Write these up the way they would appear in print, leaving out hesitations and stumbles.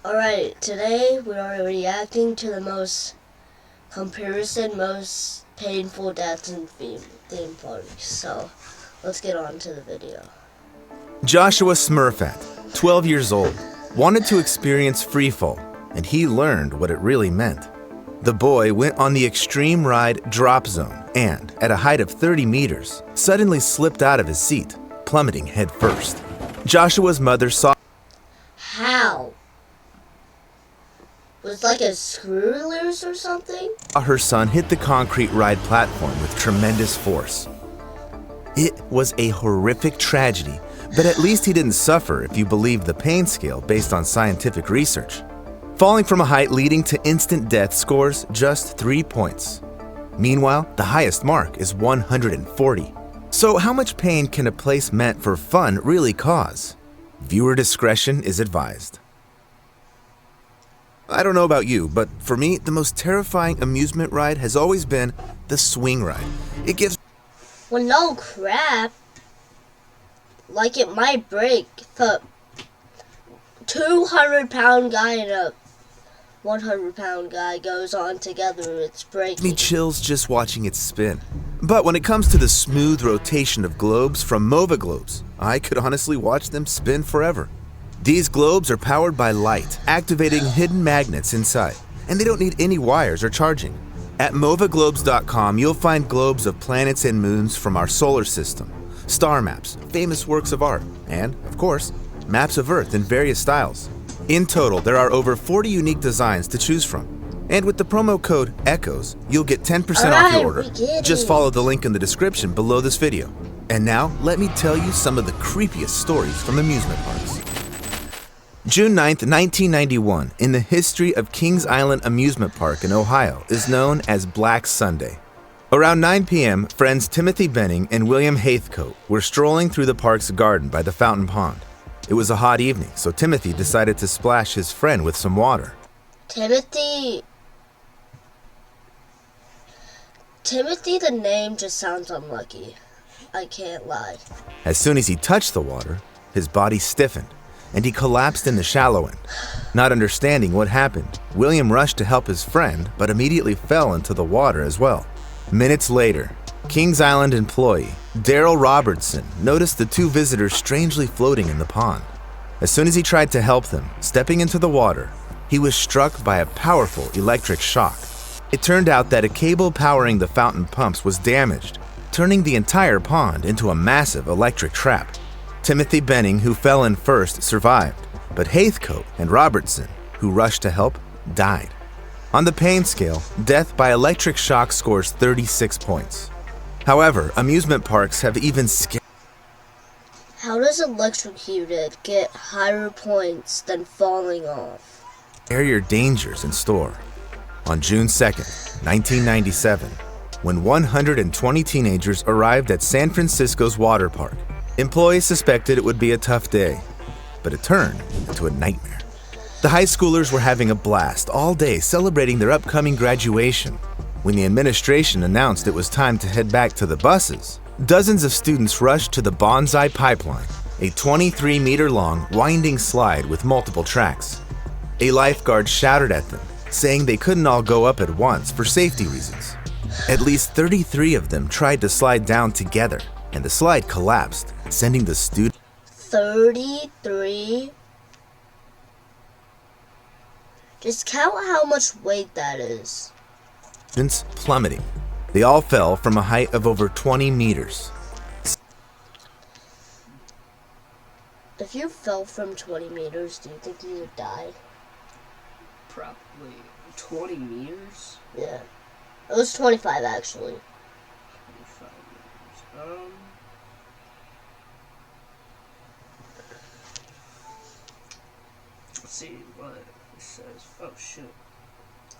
Alright, today we are reacting to the most painful deaths in theme parks. So, let's get on to the video. Joshua Smurfett, 12 years old, wanted to experience freefall, and he learned what it really meant. The boy went on the extreme ride Drop Zone and, at a height of 30 meters, suddenly slipped out of his seat, plummeting headfirst. Joshua's mother saw How? Was like a screw loose or something? her son hit the concrete ride platform with tremendous force. It was a horrific tragedy, but at least he didn't suffer if you believe the pain scale based on scientific research. Falling from a height leading to instant death scores just 3 points. Meanwhile, the highest mark is 140. So how much pain can a place meant for fun really cause? Viewer discretion is advised. I don't know about you, but for me, the most terrifying amusement ride has always been the swing ride. It gives Well, no crap. Like it might break. The 200-pound guy and a 100-pound guy goes on together, it's breaking. me chills just watching it spin. But when it comes to the smooth rotation of globes from Mova Globes, I could honestly watch them spin forever. These globes are powered by light, activating hidden magnets inside, and they don't need any wires or charging. At movaglobes.com, you'll find globes of planets and moons from our solar system, star maps, famous works of art, and, of course, maps of Earth in various styles. In total, there are over 40 unique designs to choose from. And with the promo code ECHOES, you'll get 10% off your order. Just follow the link in the description below this video. And now, let me tell you some of the creepiest stories from amusement parks. June 9th, 1991, in the history of Kings Island Amusement Park in Ohio, is known as Black Sunday. Around 9 p.m., friends Timothy Benning and William Heathcote were strolling through the park's garden by the fountain pond. It was a hot evening, so Timothy decided to splash his friend with some water. Timothy, the name just sounds unlucky. I can't lie. As soon as he touched the water, his body stiffened, and he collapsed in the shallow end. Not understanding what happened, William rushed to help his friend, but immediately fell into the water as well. Minutes later, Kings Island employee Daryl Robertson noticed the two visitors strangely floating in the pond. As soon as he tried to help them, stepping into the water, he was struck by a powerful electric shock. It turned out that a cable powering the fountain pumps was damaged, turning the entire pond into a massive electric trap. Timothy Benning, who fell in first, survived, but Heathcote and Robertson, who rushed to help, died. On the pain scale, death by electric shock scores 36 points. However, amusement parks have even How does electrocuted get higher points than falling off? scarier dangers in store. On June 2nd, 1997, when 120 teenagers arrived at San Francisco's water park, employees suspected it would be a tough day, but it turned into a nightmare. The high schoolers were having a blast all day celebrating their upcoming graduation. When the administration announced it was time to head back to the buses, dozens of students rushed to the Bonsai Pipeline, a 23-meter-long winding slide with multiple tracks. A lifeguard shouted at them, saying they couldn't all go up at once for safety reasons. At least 33 of them tried to slide down together, and the slide collapsed, sending the students 33? Just count how much weight that is. plummeting. They all fell from a height of over 20 meters. If you fell from 20 meters, do you think you would die? Probably 20 meters? Yeah. It was 25 actually. 25 meters. Let's see what it says. Oh, shoot.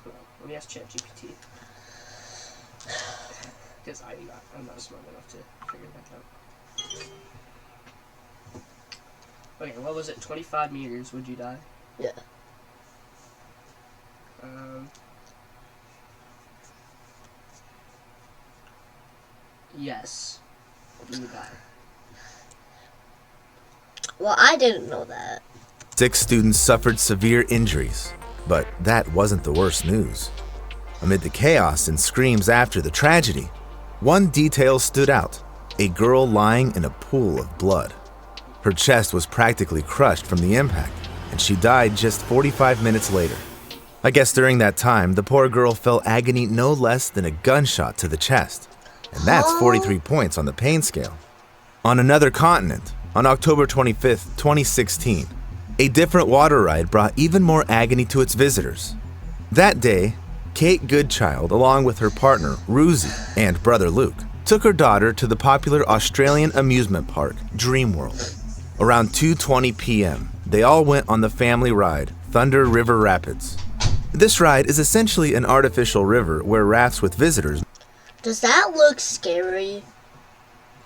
Hold on. Let me ask ChatGPT. Because I'm not smart enough to figure that out. Okay, what was it? 25 meters, would you die? Yeah. Yes. You would die. Well, I didn't know that. 6 students suffered severe injuries, but that wasn't the worst news. Amid the chaos and screams after the tragedy, one detail stood out: a girl lying in a pool of blood. Her chest was practically crushed from the impact, and she died just 45 minutes later. I guess during that time, the poor girl felt agony no less than a gunshot to the chest, and that's 43 points on the pain scale. On another continent, on October 25th, 2016, a different water ride brought even more agony to its visitors. That day, Kate Goodchild, along with her partner, Ruzi, and brother Luke, took her daughter to the popular Australian amusement park, Dreamworld. Around 2:20 p.m., they all went on the family ride, Thunder River Rapids. This ride is essentially an artificial river where rafts with visitors. Does that look scary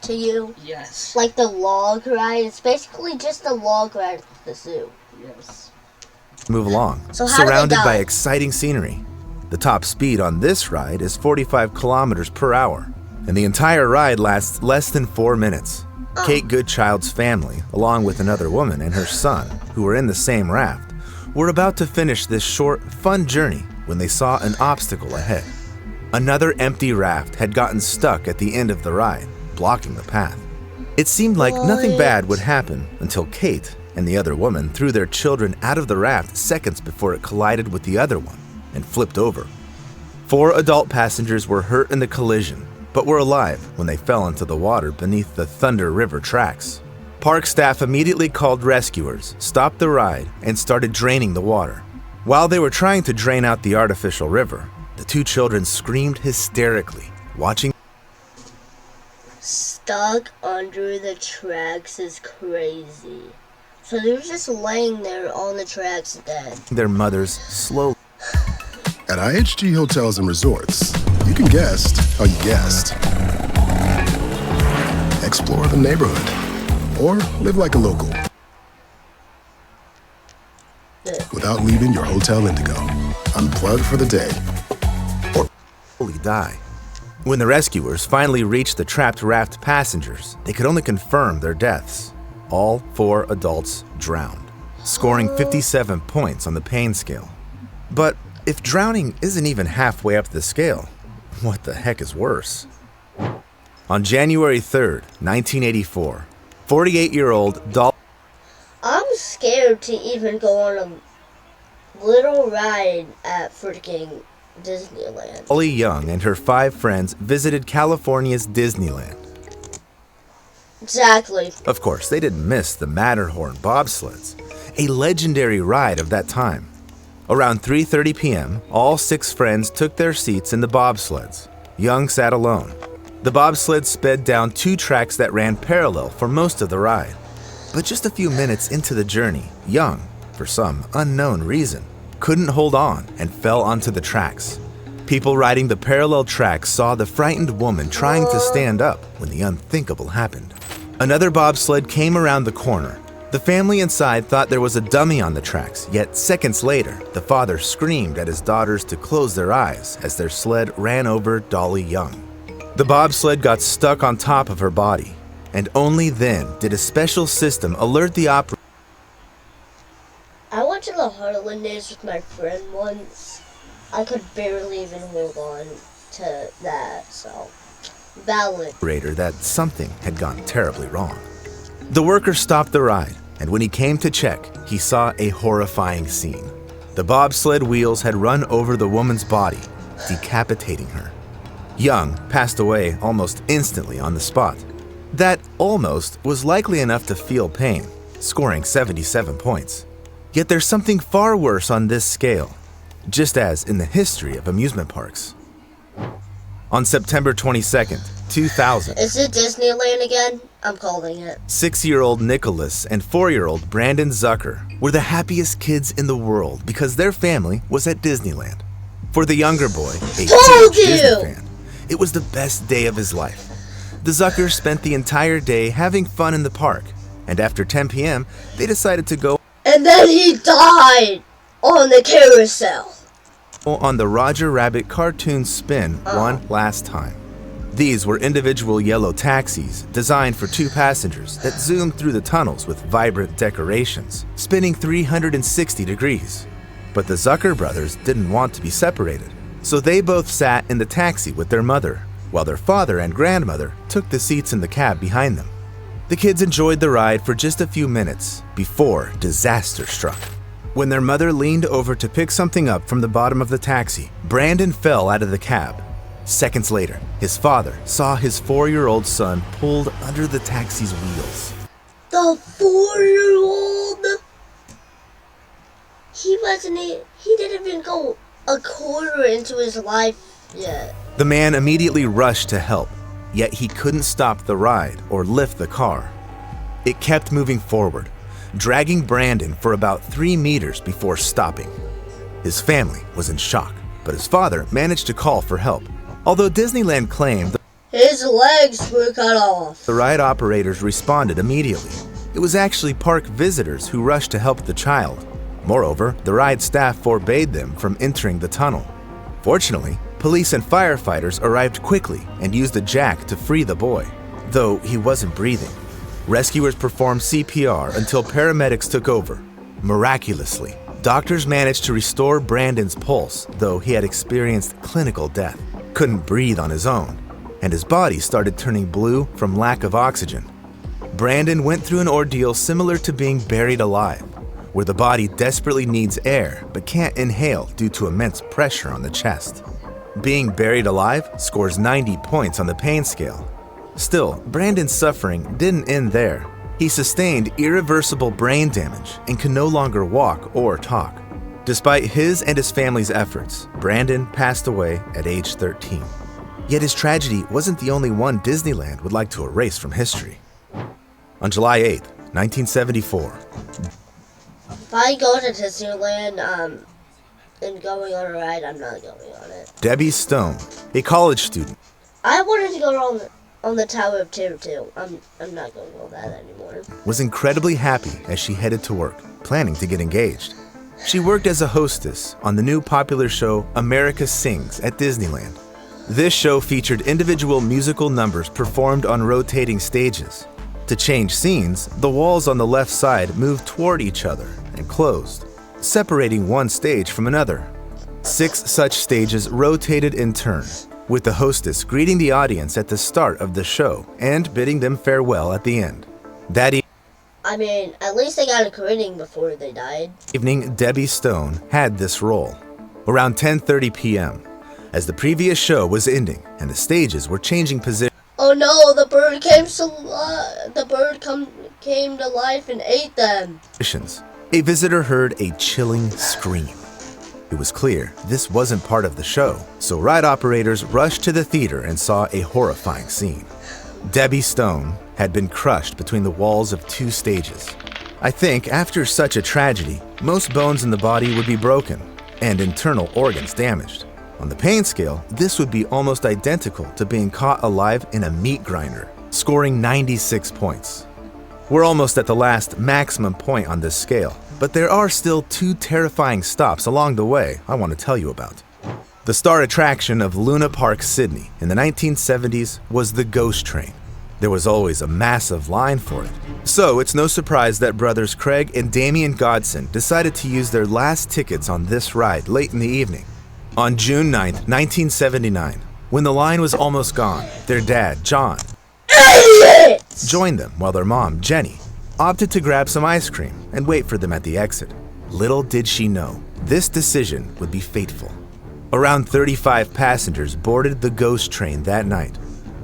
to you? Yes. Like the log ride? It's basically just a log ride at the zoo. Yes. Move along, So how do they surrounded by die? exciting scenery. The top speed on this ride is 45 kilometers per hour, and the entire ride lasts less than 4 minutes. Kate Goodchild's family, along with another woman and her son, who were in the same raft, were about to finish this short, fun journey when they saw an obstacle ahead. Another empty raft had gotten stuck at the end of the ride, blocking the path. It seemed like nothing bad would happen until Kate and the other woman threw their children out of the raft seconds before it collided with the other one and flipped over. 4 adult passengers were hurt in the collision, but were alive when they fell into the water beneath the Thunder River tracks. Park staff immediately called rescuers, stopped the ride, and started draining the water. While they were trying to drain out the artificial river, the 2 children screamed hysterically, watching. Stuck under the tracks is crazy. So they're just laying there on the tracks dead. Their mothers slowly. At IHG Hotels and Resorts, you can guest how you guest. Explore the neighborhood or live like a local without leaving your Hotel Indigo. Unplug for the day or die. When the rescuers finally reached the trapped raft passengers, they could only confirm their deaths. All 4 adults drowned, scoring 57 points on the pain scale. But if drowning isn't even halfway up the scale, what the heck is worse? On January 3rd, 1984, 48-year-old Dolly. I'm scared to even go on a little ride at freaking Disneyland. Dolly Young and her 5 friends visited California's Disneyland. Exactly. Of course, they didn't miss the Matterhorn bobsleds, a legendary ride of that time. Around 3:30 p.m., all 6 friends took their seats in the bobsleds. Young sat alone. The bobsled sped down 2 tracks that ran parallel for most of the ride. But just a few minutes into the journey, Young, for some unknown reason, couldn't hold on and fell onto the tracks. People riding the parallel tracks saw the frightened woman trying to stand up when the unthinkable happened. Another bobsled came around the corner. The family inside thought there was a dummy on the tracks, yet seconds later, the father screamed at his daughters to close their eyes as their sled ran over Dolly Young. The bobsled got stuck on top of her body, and only then did a special system alert the operator. I went to the Heartland Days with my friend once. I could barely even hold on to that, so valid. That something had gone terribly wrong. The worker stopped the ride, and when he came to check, he saw a horrifying scene. The bobsled wheels had run over the woman's body, decapitating her. Young passed away almost instantly on the spot. That almost was likely enough to feel pain, scoring 77 points. Yet there's something far worse on this scale, just as in the history of amusement parks. On September 22nd, 2000, Is it Disneyland again? I'm calling it. 6-year-old Nicholas and 4-year-old Brandon Zucker were the happiest kids in the world because their family was at Disneyland. For the younger boy, a Told huge you! Disney fan, it was the best day of his life. The Zuckers spent the entire day having fun in the park, and after 10 p.m., they decided to go And then he died on the carousel. on the Roger Rabbit cartoon spin one last time. These were individual yellow taxis designed for 2 passengers that zoomed through the tunnels with vibrant decorations, spinning 360 degrees. But the Zucker brothers didn't want to be separated, so they both sat in the taxi with their mother, while their father and grandmother took the seats in the cab behind them. The kids enjoyed the ride for just a few minutes before disaster struck. When their mother leaned over to pick something up from the bottom of the taxi, Brandon fell out of the cab. Seconds later, his father saw his 4-year-old son pulled under the taxi's wheels. The 4-year-old? He didn't even go a quarter into his life yet. The man immediately rushed to help, yet he couldn't stop the ride or lift the car. It kept moving forward, dragging Brandon for about 3 meters before stopping. His family was in shock, but his father managed to call for help. Although Disneyland claimed his legs were cut off, the ride operators responded immediately. It was actually park visitors who rushed to help the child. Moreover, the ride staff forbade them from entering the tunnel. Fortunately, police and firefighters arrived quickly and used a jack to free the boy, though he wasn't breathing. Rescuers performed CPR until paramedics took over. Miraculously, doctors managed to restore Brandon's pulse, though he had experienced clinical death, couldn't breathe on his own, and his body started turning blue from lack of oxygen. Brandon went through an ordeal similar to being buried alive, where the body desperately needs air but can't inhale due to immense pressure on the chest. Being buried alive scores 90 points on the pain scale. Still, Brandon's suffering didn't end there. He sustained irreversible brain damage and could no longer walk or talk. Despite his and his family's efforts, Brandon passed away at age 13. Yet his tragedy wasn't the only one Disneyland would like to erase from history. On July 8, 1974, if I go to Disneyland and going on a ride, I'm not going on it. Debbie Stone, a college student, I wanted to go on the Tower of Terror too. I'm not going on that anymore. was incredibly happy as she headed to work, planning to get engaged. She worked as a hostess on the new popular show America Sings at Disneyland. This show featured individual musical numbers performed on rotating stages. To change scenes, the walls on the left side moved toward each other and closed, separating one stage from another. 6 such stages rotated in turn, with the hostess greeting the audience at the start of the show and bidding them farewell at the end. That at least they got a greeting before they died. evening, Debbie Stone had this role. Around 10:30 p.m., as the previous show was ending and the stages were changing positions, Oh no! The bird came to life and ate them. a visitor heard a chilling scream. It was clear this wasn't part of the show, so ride operators rushed to the theater and saw a horrifying scene. Debbie Stone had been crushed between the walls of 2 stages. I think after such a tragedy, most bones in the body would be broken and internal organs damaged. On the pain scale, this would be almost identical to being caught alive in a meat grinder, scoring 96 points. We're almost at the last maximum point on this scale, but there are still 2 terrifying stops along the way I want to tell you about. The star attraction of Luna Park, Sydney in the 1970s was the Ghost Train. There was always a massive line for it. So it's no surprise that brothers Craig and Damian Godson decided to use their last tickets on this ride late in the evening. On June 9, 1979, when the line was almost gone, their dad, John, joined them while their mom, Jenny, opted to grab some ice cream and wait for them at the exit. Little did she know, this decision would be fateful. Around 35 passengers boarded the Ghost Train that night.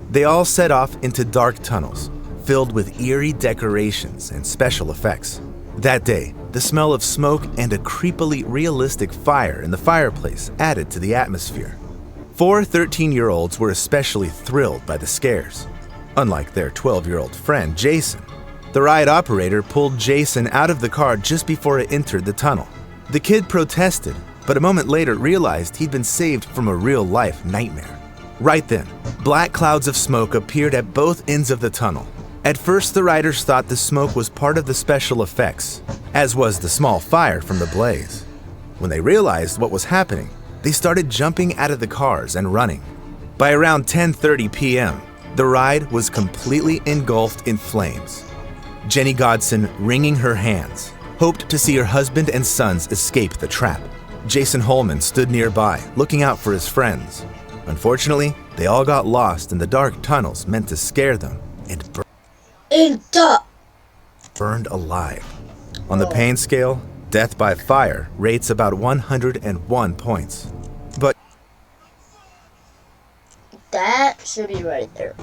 They all set off into dark tunnels, filled with eerie decorations and special effects. That day, the smell of smoke and a creepily realistic fire in the fireplace added to the atmosphere. 4 13-year-olds were especially thrilled by the scares. Unlike their 12-year-old friend, Jason, the ride operator pulled Jason out of the car just before it entered the tunnel. The kid protested, but a moment later realized he'd been saved from a real-life nightmare. Right then, black clouds of smoke appeared at both ends of the tunnel. At first, the riders thought the smoke was part of the special effects, as was the small fire from the blaze. When they realized what was happening, they started jumping out of the cars and running. By around 10:30 p.m., the ride was completely engulfed in flames. Jenny Godson, wringing her hands, hoped to see her husband and sons escape the trap. Jason Holman stood nearby, looking out for his friends. Unfortunately, they all got lost in the dark tunnels meant to scare them and burned alive. On the pain scale, death by fire rates about 101 points. But that should be right there.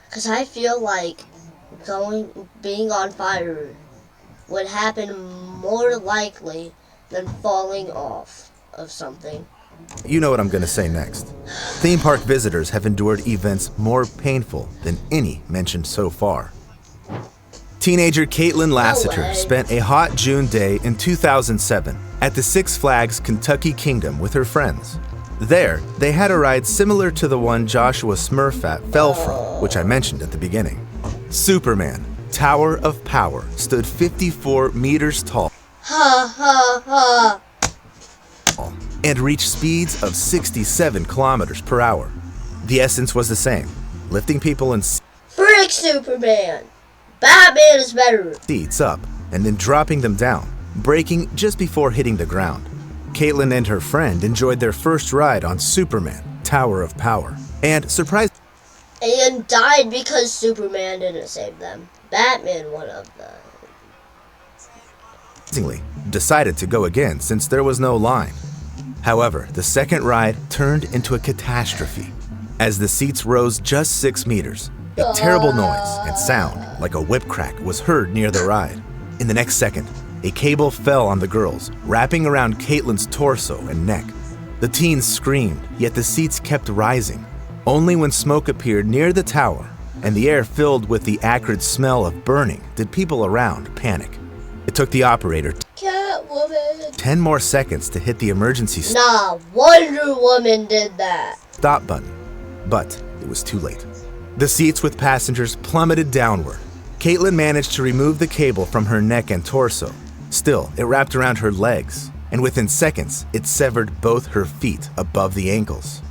Because I feel like being on fire would happen more likely than falling off of something. you know what I'm going to say next. Theme park visitors have endured events more painful than any mentioned so far. Teenager Caitlin Lassiter spent a hot June day in 2007 at the Six Flags Kentucky Kingdom with her friends. There, they had a ride similar to the one Joshua Smurfat fell from, which I mentioned at the beginning. Superman, Tower of Power, stood 54 meters tall and reached speeds of 67 kilometers per hour. The essence was the same, lifting people in Frick Superman! Batman is better! seats up and then dropping them down, braking just before hitting the ground. Caitlin and her friend enjoyed their first ride on Superman, Tower of Power, and surprisingly died because Superman didn't save them. Batman, one of them. decided to go again since there was no line. However, the second ride turned into a catastrophe. As the seats rose just 6 meters, a terrible noise and sound like a whip crack was heard near the ride. In the next second, a cable fell on the girls, wrapping around Caitlin's torso and neck. The teens screamed, yet the seats kept rising. Only when smoke appeared near the tower and the air filled with the acrid smell of burning did people around panic. It took the operator Catwoman! 10 more seconds to hit the emergency Nah, Wonder Woman did that. stop button, but it was too late. The seats with passengers plummeted downward. Caitlin managed to remove the cable from her neck and torso. Still, it wrapped around her legs, and within seconds, it severed both her feet above the ankles.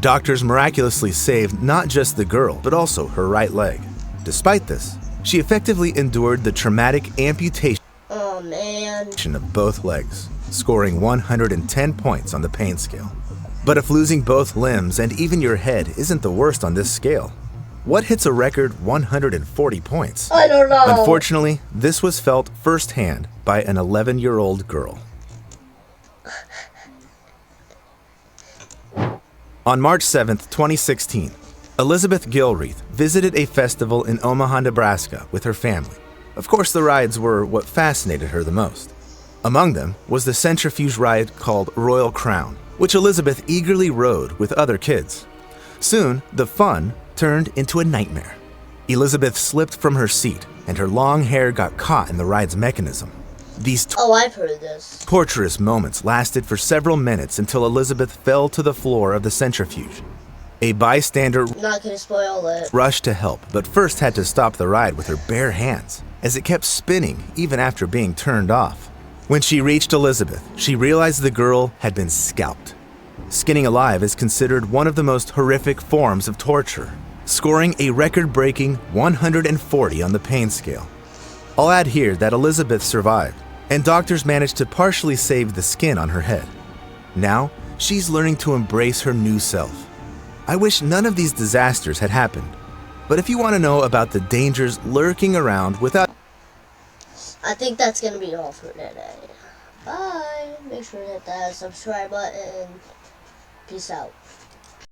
Doctors miraculously saved not just the girl, but also her right leg. Despite this, she effectively endured the traumatic amputation Oh man. of both legs, scoring 110 points on the pain scale. But if losing both limbs and even your head isn't the worst on this scale, what hits a record 140 points? I don't know. Unfortunately, this was felt firsthand by an 11-year-old girl. On March 7th, 2016, Elizabeth Gilreath visited a festival in Omaha, Nebraska with her family. Of course, the rides were what fascinated her the most. Among them was the centrifuge ride called Royal Crown, which Elizabeth eagerly rode with other kids. Soon, the fun turned into a nightmare. Elizabeth slipped from her seat, and her long hair got caught in the ride's mechanism. These Oh, I've heard this. torturous moments lasted for several minutes until Elizabeth fell to the floor of the centrifuge. A bystander I'm not gonna spoil it. rushed to help, but first had to stop the ride with her bare hands, as it kept spinning even after being turned off. When she reached Elizabeth, she realized the girl had been scalped. Skinning alive is considered one of the most horrific forms of torture, scoring a record-breaking 140 on the pain scale. I'll add here that Elizabeth survived, and doctors managed to partially save the skin on her head. Now, she's learning to embrace her new self. I wish none of these disasters had happened, but if you want to know about the dangers lurking around without I think that's gonna be all for today. Bye. Make sure to hit that subscribe button. Peace out.